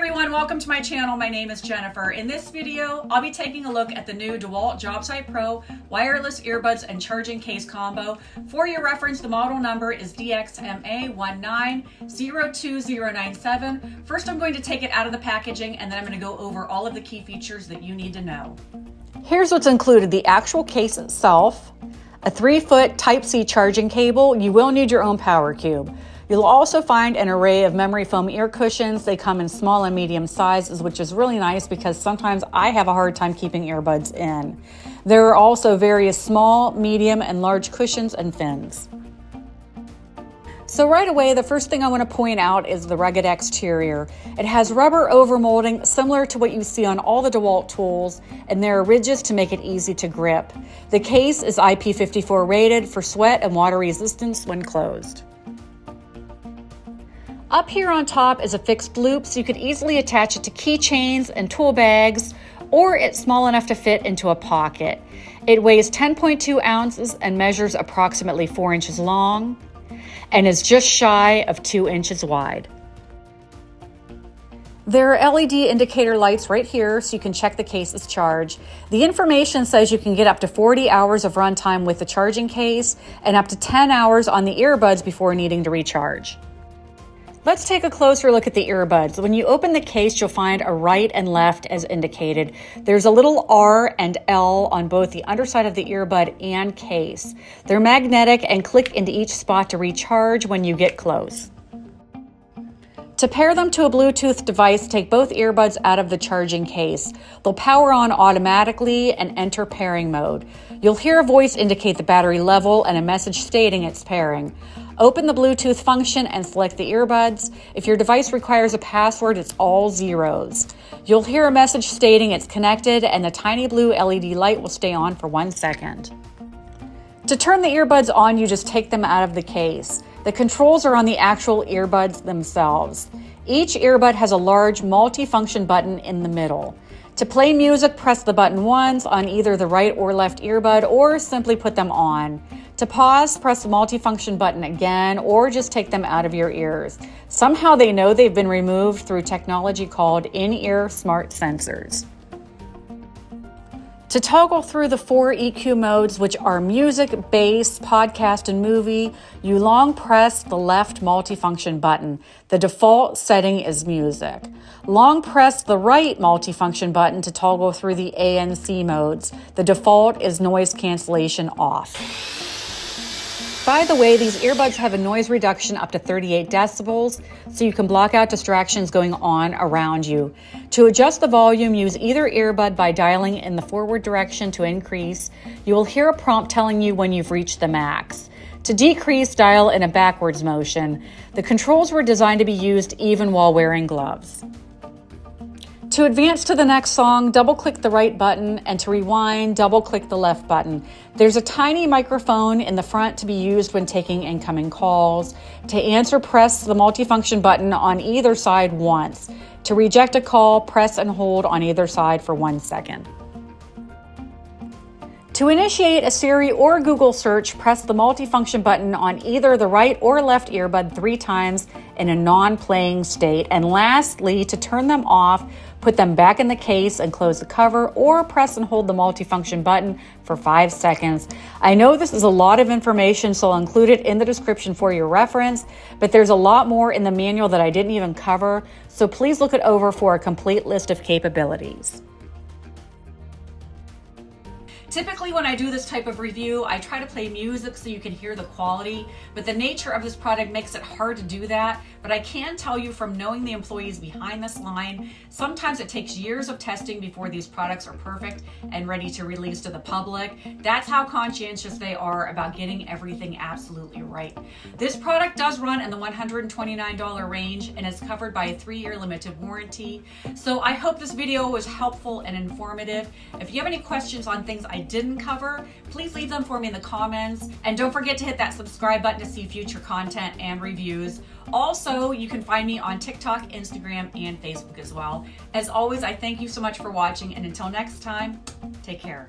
everyone, welcome to my channel. My name is Jennifer. In this video, I'll be taking a look at the new DeWalt Jobsite Pro wireless earbuds and charging case combo. For your reference, the model number is DXMA1902097. First, I'm going to take it out of the packaging and then I'm going to go over all of the key features that you need to know. Here's what's included: the actual case itself, a 3-foot Type-C charging cable. You will need your own power cube. You'll also find an array of memory foam ear cushions. They come in small and medium sizes, which is really nice because sometimes I have a hard time keeping earbuds in. There are also various small, medium, and large cushions and fins. So right away, the first thing I want to point out is the rugged exterior. It has rubber overmolding similar to what you see on all the DeWalt tools, and there are ridges to make it easy to grip. The case is IP54 rated for sweat and water resistance when closed. Up here on top is a fixed loop, so you could easily attach it to keychains and tool bags, or it's small enough to fit into a pocket. It weighs 10.2 ounces and measures approximately 4 inches long and is just shy of 2 inches wide. There are LED indicator lights right here so you can check the case's charge. The information says you can get up to 40 hours of runtime with the charging case and up to 10 hours on the earbuds before needing to recharge. Let's take a closer look at the earbuds. When you open the case, you'll find a right and left as indicated. There's a little R and L on both the underside of the earbud and case. They're magnetic and click into each spot to recharge when you get close. To pair them to a Bluetooth device, take both earbuds out of the charging case. They'll power on automatically and enter pairing mode. You'll hear a voice indicate the battery level and a message stating it's pairing. Open the Bluetooth function and select the earbuds. If your device requires a password, it's all zeros. You'll hear a message stating it's connected and the tiny blue LED light will stay on for 1 second. To turn the earbuds on, you just take them out of the case. The controls are on the actual earbuds themselves. Each earbud has a large multi-function button in the middle. To play music, press the button once on either the right or left earbud, or simply put them on. To pause, press the multifunction button again, or just take them out of your ears. Somehow they know they've been removed through technology called in-ear smart sensors. To toggle through the 4 EQ modes, which are music, bass, podcast, and movie, you long press the left multifunction button. The default setting is music. Long press the right multifunction button to toggle through the A and C modes. The default is noise cancellation off. By the way, these earbuds have a noise reduction up to 38 decibels, so you can block out distractions going on around you. To adjust the volume, use either earbud by dialing in the forward direction to increase. You will hear a prompt telling you when you've reached the max. To decrease, dial in a backwards motion. The controls were designed to be used even while wearing gloves. To advance to the next song, double-click the right button, and to rewind, double-click the left button. There's a tiny microphone in the front to be used when taking incoming calls. To answer, press the multifunction button on either side once. To reject a call, press and hold on either side for 1 second. To initiate a Siri or Google search, press the multifunction button on either the right or left earbud 3 times in a non-playing state. And lastly, to turn them off, put them back in the case and close the cover, or press and hold the multifunction button for 5 seconds. I know this is a lot of information, so I'll include it in the description for your reference, but there's a lot more in the manual that I didn't even cover, so please look it over for a complete list of capabilities. Typically when I do this type of review, I try to play music so you can hear the quality, but the nature of this product makes it hard to do that. But I can tell you from knowing the employees behind this line, sometimes it takes years of testing before these products are perfect and ready to release to the public. That's how conscientious they are about getting everything absolutely right. This product does run in the $129 range and is covered by a 3-year limited warranty. So I hope this video was helpful and informative. If you have any questions on things I didn't cover, please leave them for me in the comments. And don't forget to hit that subscribe button to see future content and reviews. Also, you can find me on TikTok, Instagram, and Facebook as well. As always, I thank you so much for watching, and until next time, take care.